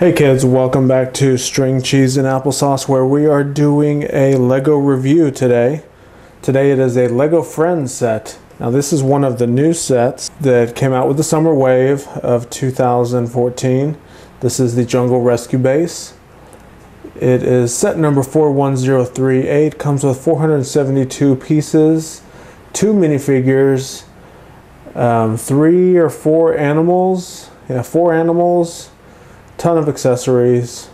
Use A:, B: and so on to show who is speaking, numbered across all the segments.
A: Hey kids, welcome back to String Cheese and Applesauce, where we are doing a Lego review today. Today it is a Lego Friends set. Now this is one of the new sets that came out with the summer wave of 2014. This is the Jungle Rescue Base. It is set number 41038, comes with 472 pieces, 2 minifigures, 3 or 4 animals, 4 animals, ton of accessories.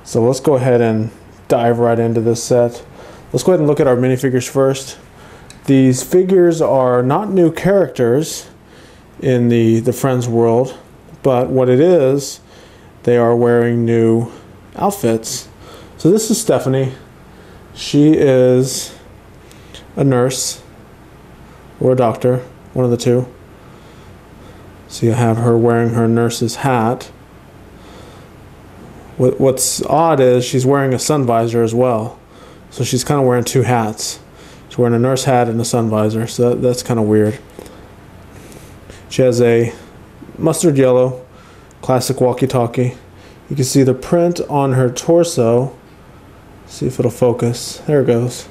A: So let's go ahead and dive right into this set. Let's go ahead and look at our minifigures first. These figures are not new characters in the Friends world, but what it is, they are wearing new outfits. So this is Stephanie. She is a nurse or a doctor, one of the two. So you have her wearing her nurse's hat. What's odd is she's wearing a sun visor as well. So she's kind of wearing 2 hats. She's wearing a nurse hat and a sun visor, so that's kind of weird. She has a mustard yellow classic walkie-talkie. You can see the print on her torso. See if it'll focus. There it goes.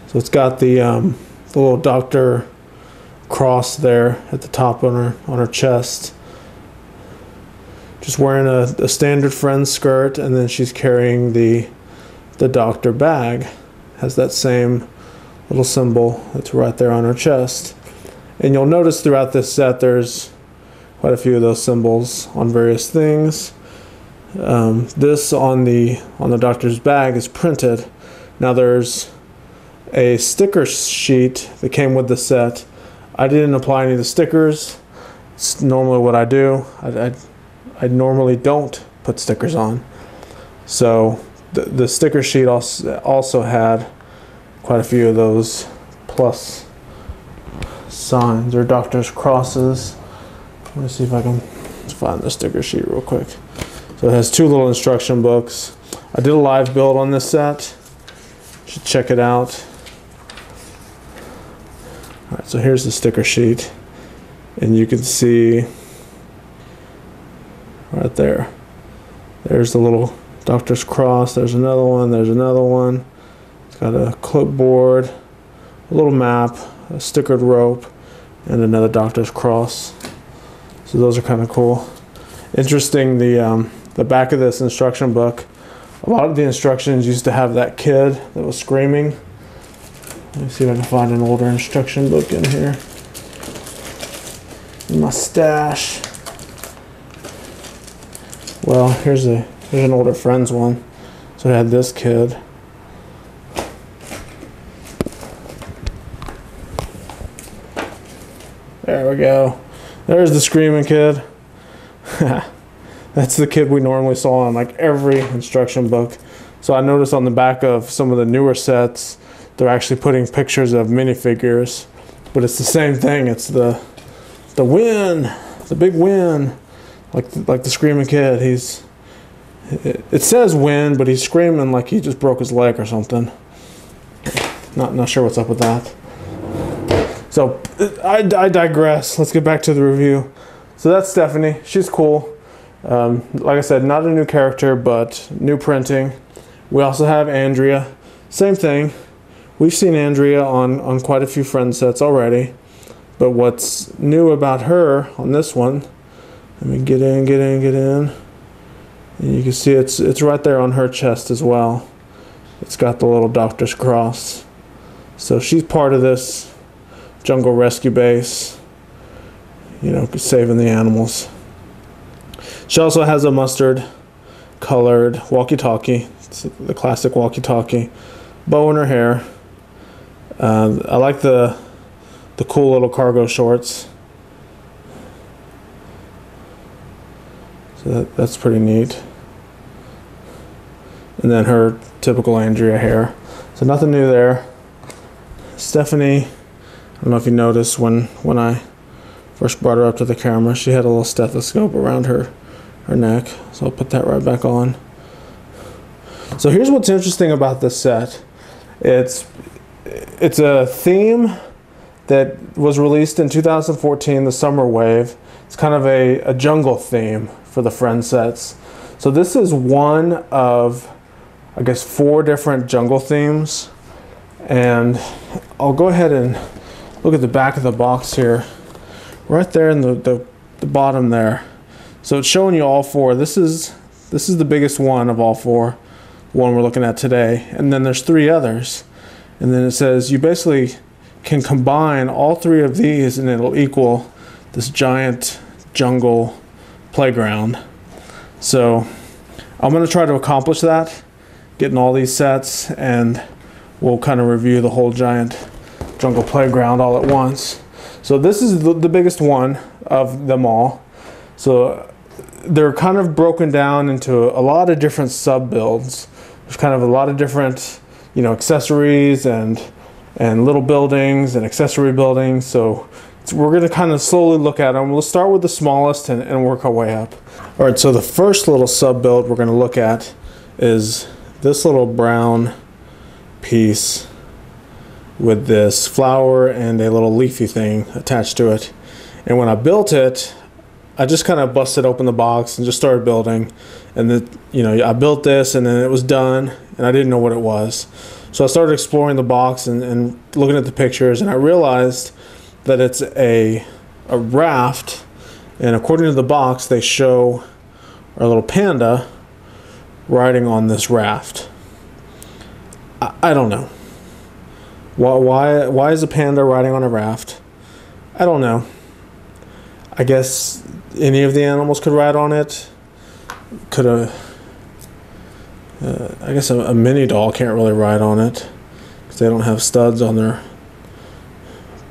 A: So it's got the little doctor cross there at the top on her chest. Just wearing a standard Friends skirt, and then she's carrying the doctor bag. Has that same little symbol that's right there on her chest. And you'll notice throughout this set there's quite a few of those symbols on various things. This on the doctor's bag is printed. Now there's a sticker sheet that came with the set. I didn't apply any of the stickers. It's normally what I do. I normally don't put stickers on. So the sticker sheet also had quite a few of those plus signs or doctor's crosses. Let me see if I can find the sticker sheet real quick. So it has 2 little instruction books. I did a live build on this set. You should check it out. Alright, so here's the sticker sheet. And you can see right there. There's the little doctor's cross. There's another one. There's another one. It's got a clipboard, a little map, a stickered rope, and another doctor's cross. So those are kind of cool. Interesting, the back of this instruction book, a lot of the instructions used to have that kid that was screaming. Let me see if I can find an older instruction book in here. In my stash. Well, here's an older Friends one. So it had this kid. There we go. There's the screaming kid. That's the kid we normally saw on like every instruction book. So I noticed on the back of some of the newer sets, they're actually putting pictures of minifigures, but it's the same thing. It's the win, the big win. Like the screaming kid, it says win, but he's screaming like he just broke his leg or something. Not sure what's up with that. So I digress. Let's get back to the review. So that's Stephanie. She's cool. Like I said, not a new character, but new printing. We also have Andrea. Same thing. We've seen Andrea on quite a few Friends sets already. But what's new about her on this one, let me get in. And you can see it's right there on her chest as well. It's got the little doctor's cross. So she's part of this Jungle Rescue Base, saving the animals. She also has a mustard colored walkie-talkie. It's the classic walkie-talkie. Bow in her hair. I like the cool little cargo shorts. So that's pretty neat. And then her typical Andrea hair. So nothing new there. Stephanie, I don't know if you noticed when I first brought her up to the camera, she had a little stethoscope around her neck. So I'll put that right back on. So here's what's interesting about this set. It's a theme that was released in 2014, the summer wave. It's kind of a jungle theme for the Friends sets. So this is one of, I guess, 4 different jungle themes. And I'll go ahead and look at the back of the box here. Right there in the bottom there. So it's showing you all 4. This is the biggest one of all 4, the one we're looking at today. And then there's 3 others. And then it says you basically can combine all 3 of these and it'll equal this giant jungle playground. So I'm going to try to accomplish that, getting all these sets, and we'll kind of review the whole giant jungle playground all at once. So this is the biggest one of them all. So they're kind of broken down into a lot of different sub builds. There's kind of a lot of different, you know, accessories and little buildings and accessory buildings. So we're going to kind of slowly look at them. We'll start with the smallest and work our way up. All right, so the first little sub build we're going to look at is this little brown piece with this flower and a little leafy thing attached to it. And when I built it, I just kind of busted open the box and just started building. And then, you know, I built this and then it was done and I didn't know what it was. So I started exploring the box and looking at the pictures, and I realized that it's a raft, and according to the box they show our little panda riding on this raft. I don't know. Why is a panda riding on a raft? I don't know. I guess any of the animals could ride on it. I guess a mini doll can't really ride on it because they don't have studs on their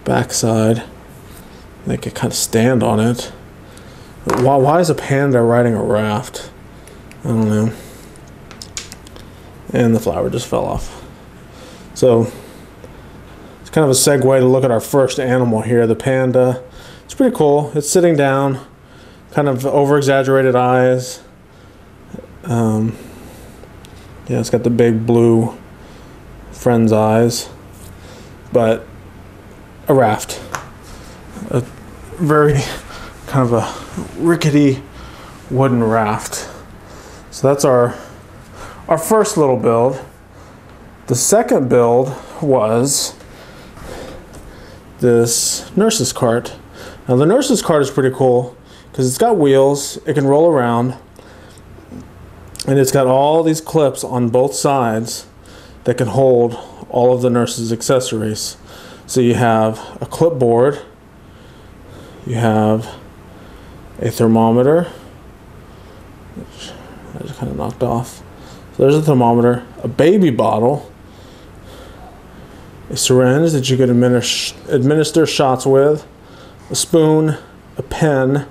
A: backside. They could kind of stand on it. But why is a panda riding a raft? I don't know. And the flower just fell off. So it's kind of a segue to look at our first animal here, the panda. It's pretty cool. It's sitting down, kind of over-exaggerated eyes. Yeah, it's got the big blue friend's eyes, but a raft. A very kind of a rickety wooden raft. So that's our first little build. The second build was this nurse's cart. Now the nurse's cart is pretty cool because it's got wheels, it can roll around, and it's got all these clips on both sides that can hold all of the nurse's accessories. So you have a clipboard, you have a thermometer, which I just kind of knocked off. So there's a thermometer, a baby bottle, a syringe that you could administer shots with, a spoon, a pen,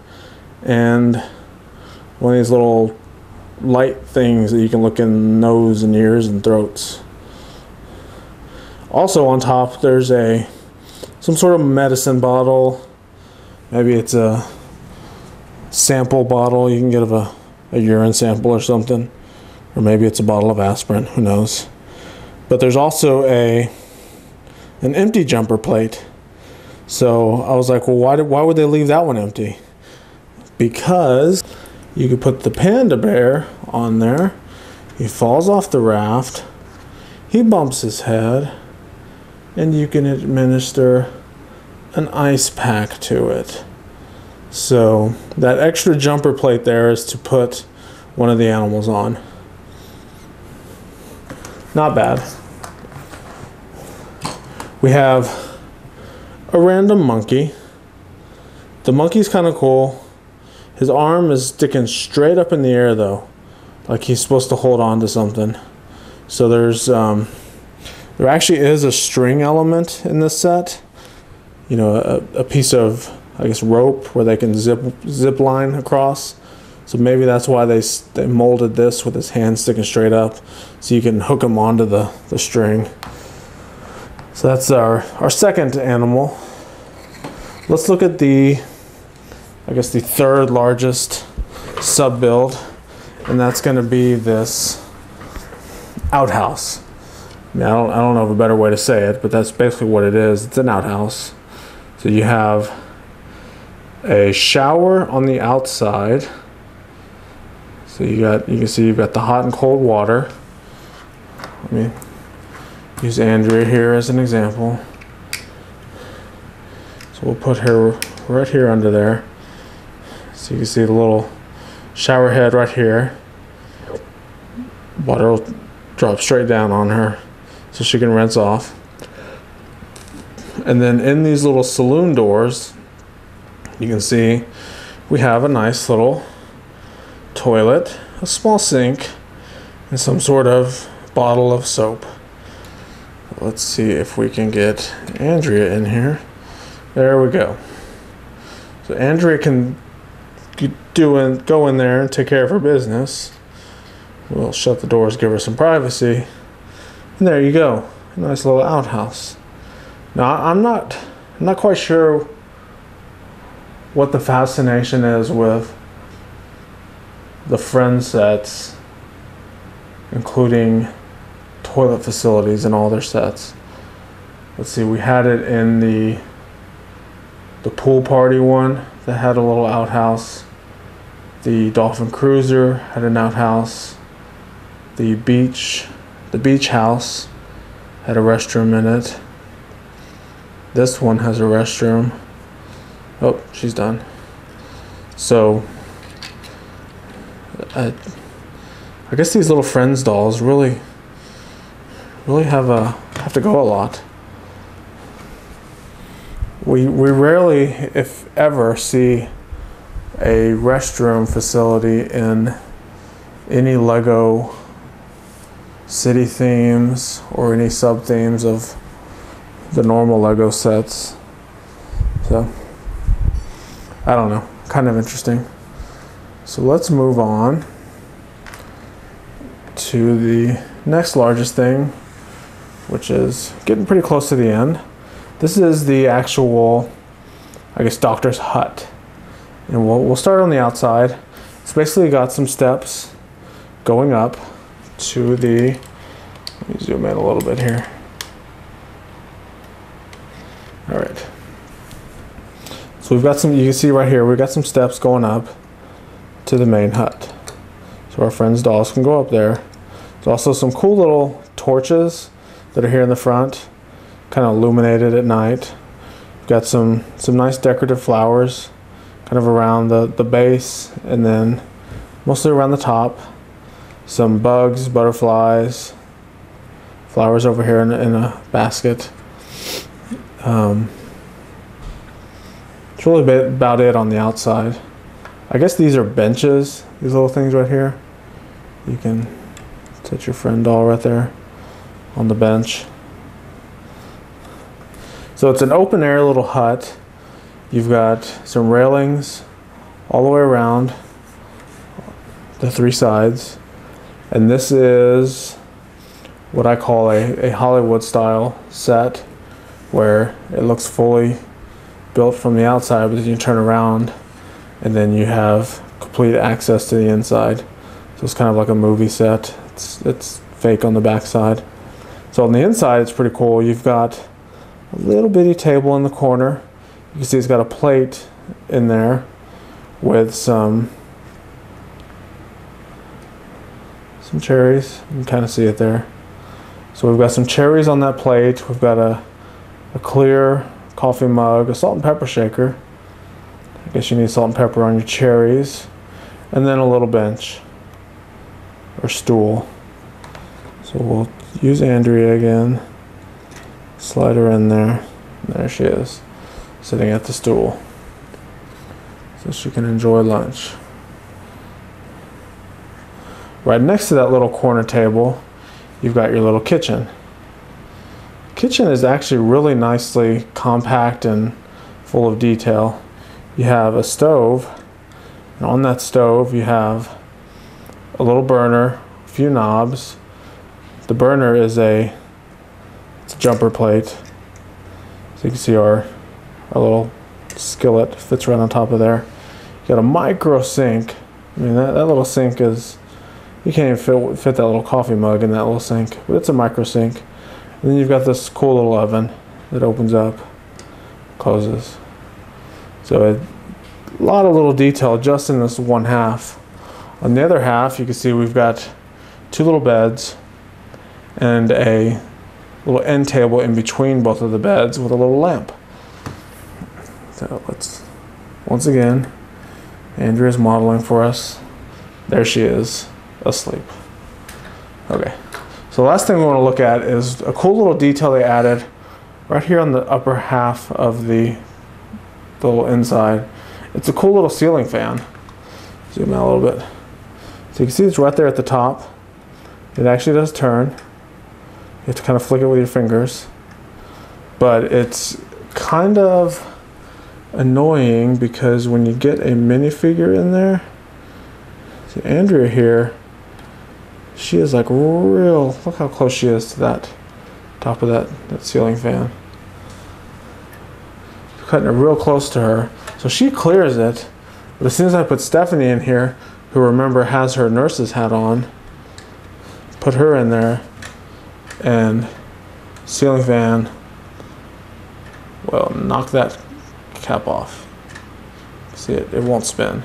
A: and one of these little light things that you can look in nose and ears and throats. Also on top there's some sort of medicine bottle. Maybe it's a sample bottle you can get of a urine sample or something, or maybe it's a bottle of aspirin, who knows. But there's also an empty jumper plate. So I was like, well, why would they leave that one empty? Because you could put the panda bear on there. He falls off the raft, he bumps his head, and you can administer an ice pack to it. So that extra jumper plate there is to put one of the animals on. Not bad. We have a random monkey. The monkey's kind of cool. His arm is sticking straight up in the air though, like he's supposed to hold on to something. So there actually is a string element in this set. You know, a piece of, I guess, rope where they can zip line across. So maybe that's why they molded this with his hand sticking straight up, so you can hook him onto the string. So that's our second animal. Let's look at I guess the third largest sub build, and that's going to be this outhouse. I mean, I don't know of a better way to say it, but that's basically what it is. It's an outhouse. So you have a shower on the outside. So you can see you've got the hot and cold water. Let me use Andrea here as an example. So we'll put her right here under there. So you can see the little shower head right here. Water will drop straight down on her so she can rinse off. And then in these little saloon doors, you can see we have a nice little toilet, a small sink, and some sort of bottle of soap. Let's see if we can get Andrea in here. There we go. So Andrea can go in there and take care of her business. We'll shut the doors, give her some privacy. And there you go. A nice little outhouse. Now I'm not quite sure what the fascination is with the friend sets, including toilet facilities in all their sets. Let's see, we had it in the pool party one that had a little outhouse. The Dolphin Cruiser had an outhouse. The beach house had a restroom in it. This one has a restroom. Oh, she's done. So I guess these little Friends dolls really have to go a lot. We rarely, if ever, see a restroom facility in any Lego city themes or any sub themes of the normal Lego sets. So I don't know, kind of interesting. So let's move on to the next largest thing, which is getting pretty close to the end. This is the actual, I guess, doctor's hut. And we'll start on the outside. It's basically got some steps going up to the, let me zoom in a little bit here. All right. So we've got some, you can see right here, we've got some steps going up to the main hut. So our friends' dolls can go up there. There's also some cool little torches that are here in the front, kind of illuminated at night. We've got some nice decorative flowers kind of around the base, and then mostly around the top. Some bugs, butterflies, flowers over here in a basket. It's really about it on the outside. I guess these are benches, these little things right here. You can set your friend doll right there on the bench. So it's an open air little hut. You've got some railings all the way around the three sides. And this is what I call a Hollywood style set, where it looks fully built from the outside, but then you turn around and then you have complete access to the inside. So it's kind of like a movie set. It's fake on the back side. So on the inside, it's pretty cool. You've got a little bitty table in the corner. You can see it's got a plate in there with some cherries. You can kind of see it there. So we've got some cherries on that plate. We've got a clear coffee mug, a salt and pepper shaker. I guess you need salt and pepper on your cherries. And then a little bench or stool. So we'll use Andrea again. Slide her in there. There she is, sitting at the stool, so she can enjoy lunch. Right next to that little corner table, you've got your little kitchen. Kitchen is actually really nicely compact and full of detail. You have a stove, and on that stove you have a little burner, a few knobs. The burner is it's a jumper plate. So you can see our little skillet fits right on top of there. You got a micro sink. I mean, that little sink is, you can't even fit that little coffee mug in that little sink, but it's a micro sink. And then you've got this cool little oven that opens up, closes. So a lot of little detail just in this one half On the other half, you can see we've got 2 little beds and a little end table in between both of the beds with a little lamp. So let's, once again, Andrea's modeling for us. There she is, asleep. Okay, so the last thing we want to look at is a cool little detail they added right here on the upper half of the little inside. It's a cool little ceiling fan. Zoom out a little bit. So you can see it's right there at the top. It actually does turn. You have to kind of flick it with your fingers. But it's kind of annoying because when you get a minifigure in there, see Andrea here, she is like real, look how close she is to that top of that ceiling fan. Cutting it real close to her. So she clears it, but as soon as I put Stephanie in here, who remember has her nurse's hat on, put her in there, and ceiling fan, well, knock that cap off. See it won't spin.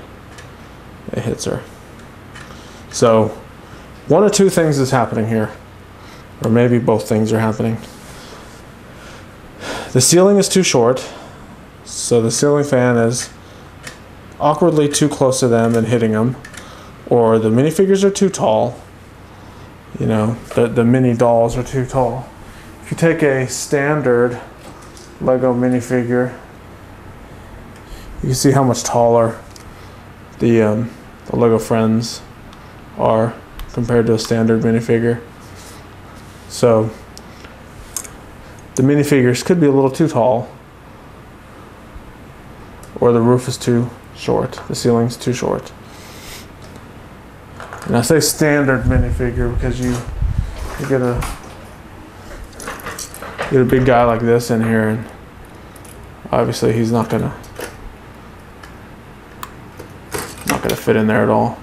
A: It hits her. So one of two things is happening here, or maybe both things are happening. The ceiling is too short, so the ceiling fan is awkwardly too close to them and hitting them, or the minifigures are too tall. You know, the mini dolls are too tall. If you take a standard Lego minifigure, you can see how much taller the Lego Friends are compared to a standard minifigure. So the minifigures could be a little too tall, or the roof is too short, the ceiling's too short. And I say standard minifigure because you get a big guy like this in here, and obviously he's not gonna fit in there at all.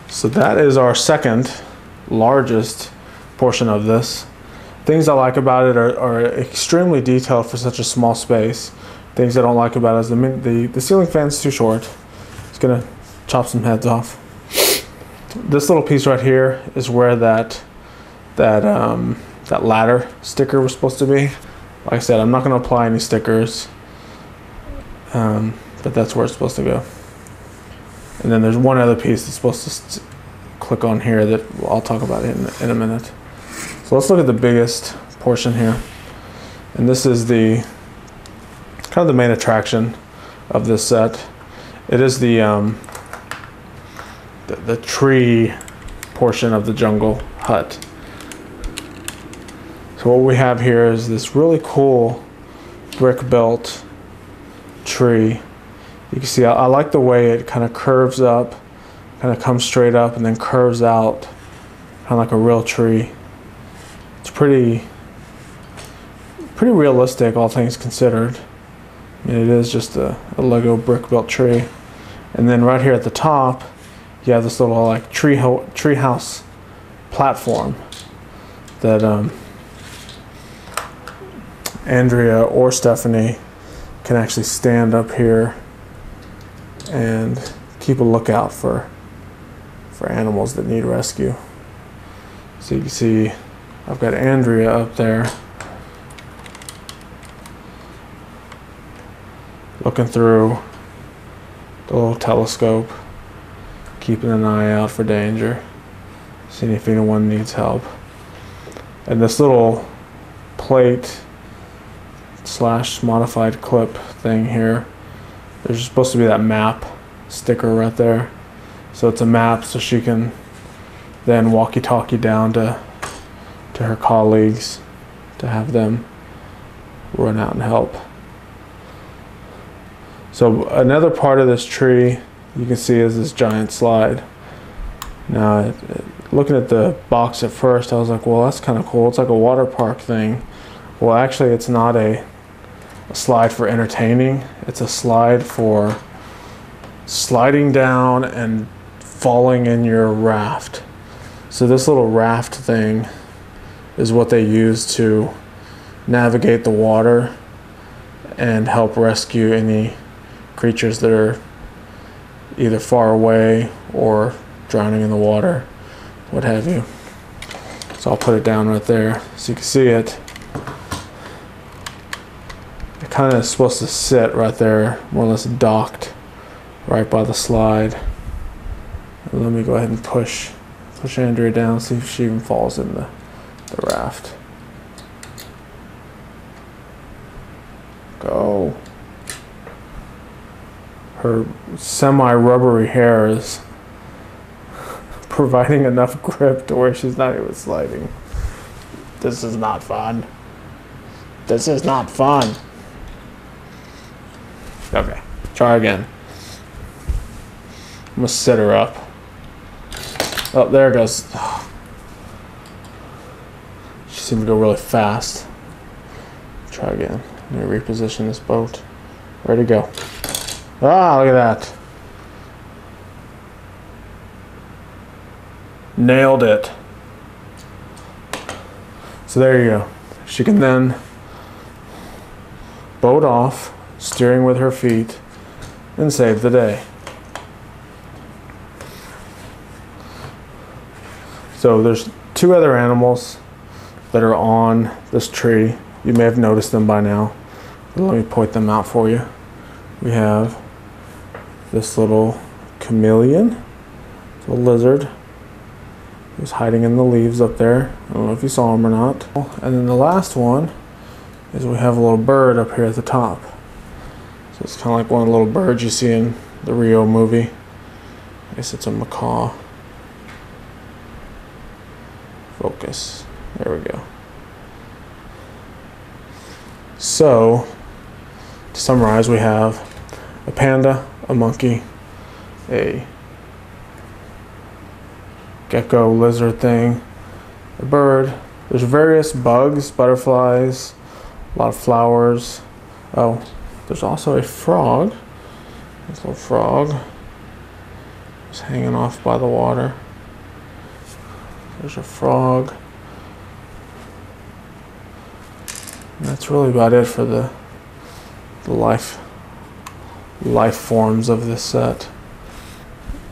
A: So that is our second largest portion of this. Things I like about it are extremely detailed for such a small space. Things I don't like about it is the ceiling fan's too short. It's gonna chop some heads off. This little piece right here is where that ladder sticker was supposed to be. Like I said, I'm not gonna apply any stickers, but that's where it's supposed to go. And then there's one other piece that's supposed to click on here that I'll talk about in a minute. So let's look at the biggest portion here. And this is the kind of the main attraction of this set. It is the tree portion of the jungle hut. So what we have here is this really cool brick built tree. You can see I like the way it kind of curves up, kind of comes straight up and then curves out, kind of like a real tree. It's pretty realistic, all things considered. I mean, it is just a Lego brick built tree. And then right here at the top, you have this little like tree house platform that Andrea or Stephanie can actually stand up here and keep a lookout for animals that need rescue. So you can see I've got Andrea up there looking through the little telescope, keeping an eye out for danger, seeing if anyone needs help. And this little plate / modified clip thing here, there's supposed to be that map sticker right there. So it's a map so she can then walkie-talkie down to her colleagues to have them run out and help. So another part of this tree you can see is this giant slide. Now, looking at the box at first, I was like, well, that's kind of cool. It's like a water park thing. Well, actually, it's not a slide for entertaining. It's a slide for sliding down and falling in your raft. So this little raft thing is what they use to navigate the water and help rescue any creatures that are either far away or drowning in the water, what have you. So I'll put it down right there so you can see it. It kind of is supposed to sit right there, more or less docked right by the slide. And let me go ahead and push Andrea down, see if she even falls in the raft. Go. Her semi-rubbery hair is providing enough grip to where she's not even sliding. This is not fun. This is not fun. Okay, try again. I'm gonna set her up. Oh, there it goes. She seemed to go really fast. Try again. Let me reposition this boat. Where'd it go? Ah, look at that. Nailed it. So there you go. She can then boat off, steering with her feet, and save the day. So there's two other animals that are on this tree. You may have noticed them by now. But let me point them out for you. We have this little chameleon, it's a lizard. He was hiding in the leaves up there. I don't know if you saw him or not. And then the last one is we have a little bird up here at the top. So it's kind of like one of the little birds you see in the Rio movie. I guess it's a macaw. Focus. There we go. So, to summarize, we have a panda, a monkey, a gecko lizard thing, a bird. There's various bugs, butterflies, a lot of flowers. Oh, there's also a frog. This little frog is hanging off by the water. There's a frog. And that's really about it for the life forms of this set.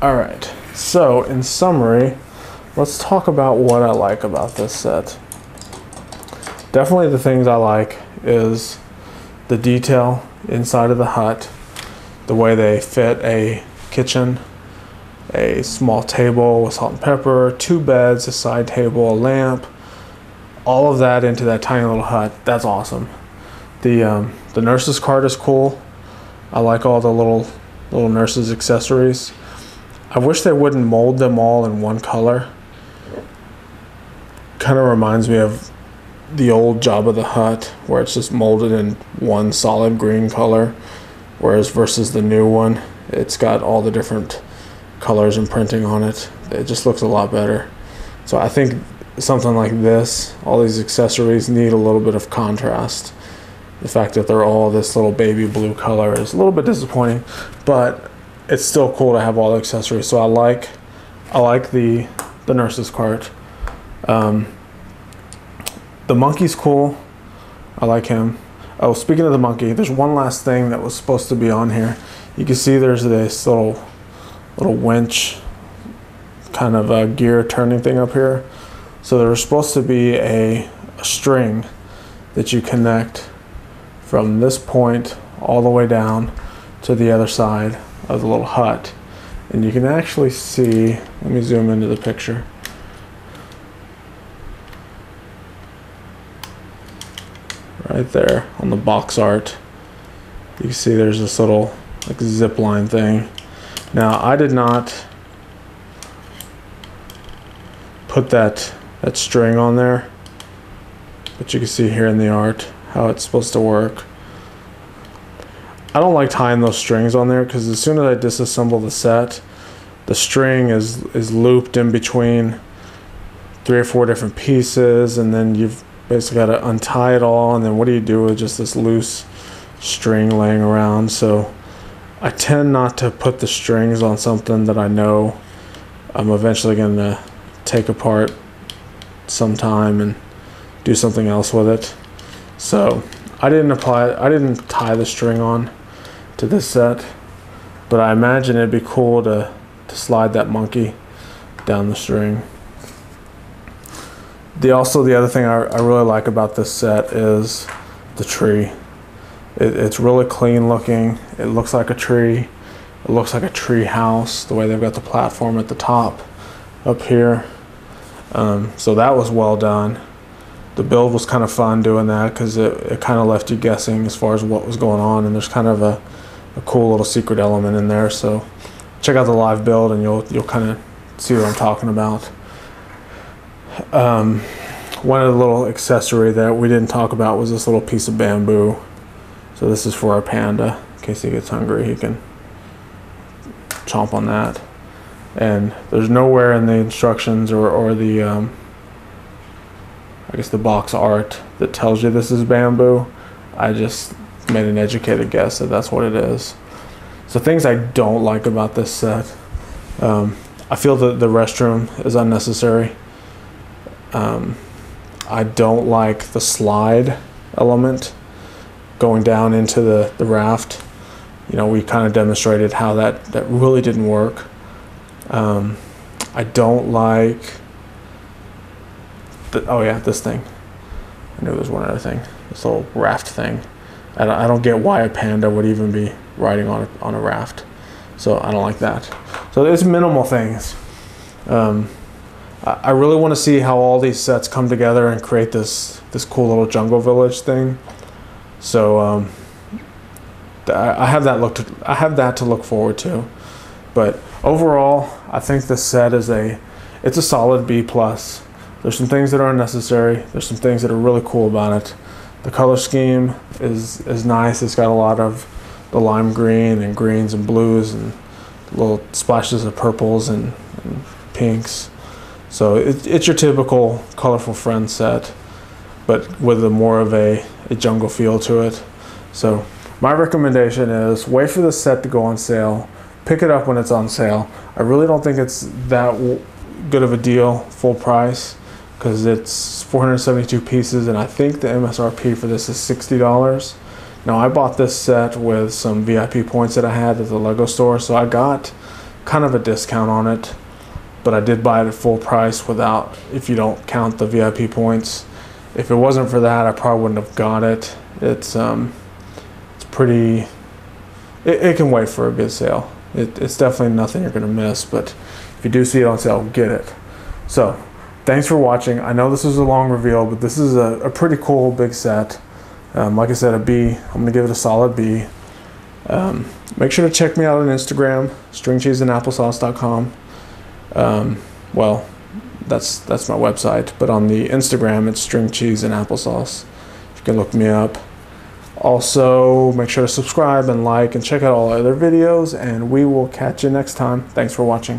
A: All right, so in summary, let's talk about what I like about this set. Definitely the things I like is the detail inside of the hut, the way they fit a kitchen, a small table with salt and pepper, 2 beds, a side table, a lamp, all of that into that tiny little hut. That's awesome. The nurse's cart is cool. I like all the little nurse's accessories. I wish they wouldn't mold them all in one color. Kind of reminds me of the old Jabba the Hutt, where it's just molded in one solid green color, whereas versus the new one, it's got all the different colors and printing on it. It just looks a lot better. So I think something like this, all these accessories need a little bit of contrast. The fact that they're all this little baby blue color is a little bit disappointing, but it's still cool to have all the accessories. So I like the nurse's cart. The monkey's cool. I like him. Oh, speaking of the monkey, there's one last thing that was supposed to be on here. You can see there's this little winch kind of a gear turning thing up here. So there's supposed to be a string that you connect from this point all the way down to the other side of the little hut. And you can actually see, let me zoom into the picture. Right there on the box art, you can see there's this little like zip line thing. Now I did not put that string on there, but you can see here in the art how it's supposed to work. I don't like tying those strings on there because as soon as I disassemble the set, the string is looped in between 3 or 4 different pieces, and then you've basically got to untie it all, and then what do you do with just this loose string laying around? So I tend not to put the strings on something that I know I'm eventually going to take apart sometime and do something else with it. So I didn't tie the string on to this set. but I imagine it'd be cool to slide that monkey down the string. The other thing I really like about this set is the tree. It's really clean looking. It looks like a tree. It looks like a tree house, the way they've got the platform at the top up here. So that was well done. The build was kind of fun doing that because it kind of left you guessing as far as what was going on, and there's kind of a cool little secret element in there. So check out the live build and you'll kind of see what I'm talking about. One of the little accessory that we didn't talk about was this little piece of bamboo. So this is for our panda. In case he gets hungry, he can chomp on that. And there's nowhere in the instructions or the I guess the box art that tells you this is bamboo. I just made an educated guess that that's what it is. So things I don't like about this set. I feel that the restroom is unnecessary. I don't like the slide element going down into the raft. You know, we kind of demonstrated how that really didn't work. I don't like this thing. I knew there was one other thing. This little raft thing. I don't get why a panda would even be riding on a raft. So I don't like that. So there's minimal things. I really want to see how all these sets come together and create this cool little jungle village thing. So I have that to look forward to. But overall, I think this set is it's a solid B+. There's some things that are unnecessary. There's some things that are really cool about it. The color scheme is nice. It's got a lot of the lime green and greens and blues and little splashes of purples and pinks. So it's your typical colorful friend set, but with more of a jungle feel to it. So my recommendation is wait for this set to go on sale. Pick it up when it's on sale. I really don't think it's that good of a deal full price because it's 472 pieces, and I think the MSRP for this is $60. Now I bought this set with some VIP points that I had at the Lego store, so I got kind of a discount on it, but I did buy it at full price without, if you don't count the VIP points. If it wasn't for that, I probably wouldn't have got it. It's pretty, it can wait for a good sale. It's definitely nothing you're gonna miss, but if you do see it on sale, get it. So thanks for watching. I know this was a long reveal, but this is a pretty cool big set. Like I said, a B. I'm gonna give it a solid B. Make sure to check me out on Instagram, stringcheeseandapplesauce.com. Well, that's my website, but on the Instagram it's string cheese and applesauce. You can look me up. Also, make sure to subscribe and like and check out all our other videos, and we will catch you next time. Thanks for watching.